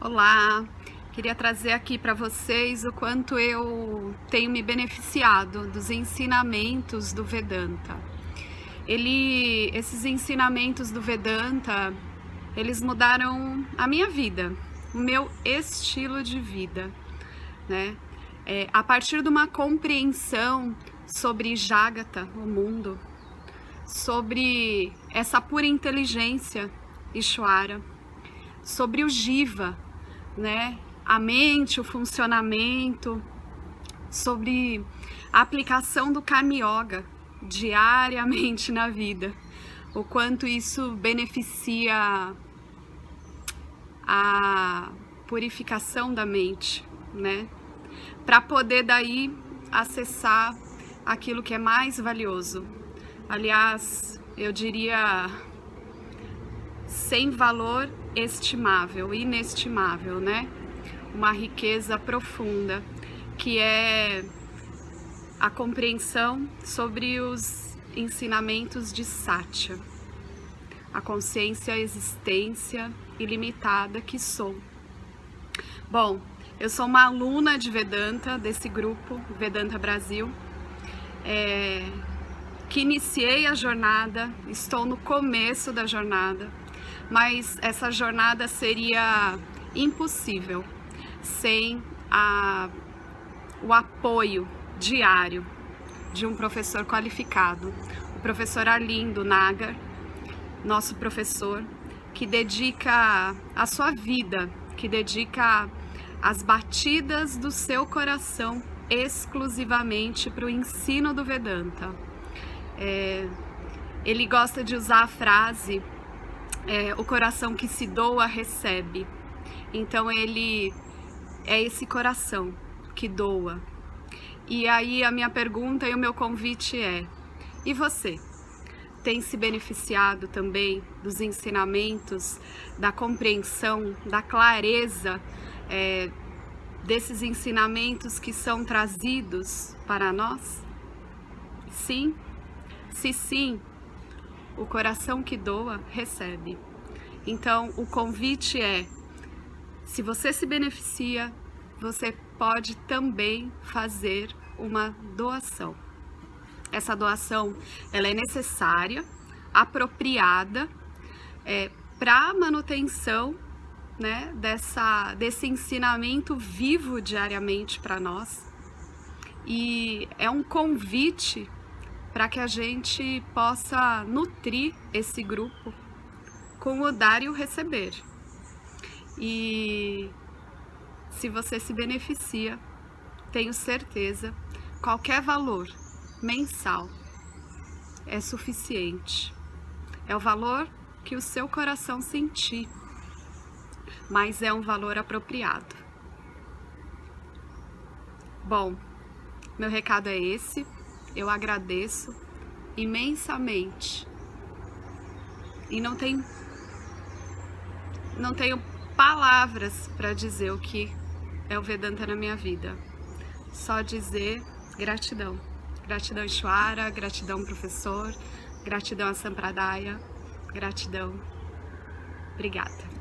Olá, queria trazer aqui para vocês o quanto eu tenho me beneficiado dos ensinamentos do Vedanta. Esses ensinamentos do Vedanta, eles mudaram a minha vida, o meu estilo de vida, né? A partir de uma compreensão sobre Jagata, o mundo, sobre essa pura inteligência, Ishvara, sobre o Jiva, né? A mente, o funcionamento, sobre a aplicação do Karma Yoga diariamente na vida, o quanto isso beneficia a purificação da mente, né? Para poder daí acessar aquilo que é mais valioso. Aliás, eu diria sem valor estimável, inestimável, né? Uma riqueza profunda, que é a compreensão sobre os ensinamentos de Satya, a consciência, a existência ilimitada que sou. Bom, eu sou uma aluna de Vedanta, desse grupo, Vedanta Brasil, que iniciei a jornada, estou no começo da jornada, mas essa jornada seria impossível sem o apoio diário de um professor qualificado, o professor Arlindo Nagar, nosso professor, que dedica a sua vida, que dedica as batidas do seu coração exclusivamente para o ensino do Vedanta. Ele gosta de usar a frase o coração que se doa recebe. Então ele é esse coração que doa. E aí a minha pergunta e o meu convite é: e você? Tem se beneficiado também dos ensinamentos, da compreensão, da clareza desses ensinamentos que são trazidos para nós? Sim? Se sim, o coração que doa recebe. Então o convite é: se você se beneficia, você pode também fazer uma doação. Essa doação, ela é necessária, apropriada, para a manutenção, né, desse ensinamento vivo diariamente para nós. E é um convite para que a gente possa nutrir esse grupo com o dar e o receber. E se você se beneficia, tenho certeza, qualquer valor mensal é suficiente. É o valor que o seu coração sentir, mas é um valor apropriado. Bom, meu recado é esse. Eu agradeço imensamente e não tenho palavras para dizer o que é o Vedanta na minha vida. Só dizer gratidão. Gratidão Ishwara, gratidão professor, gratidão a Sampradaya, gratidão. Obrigada.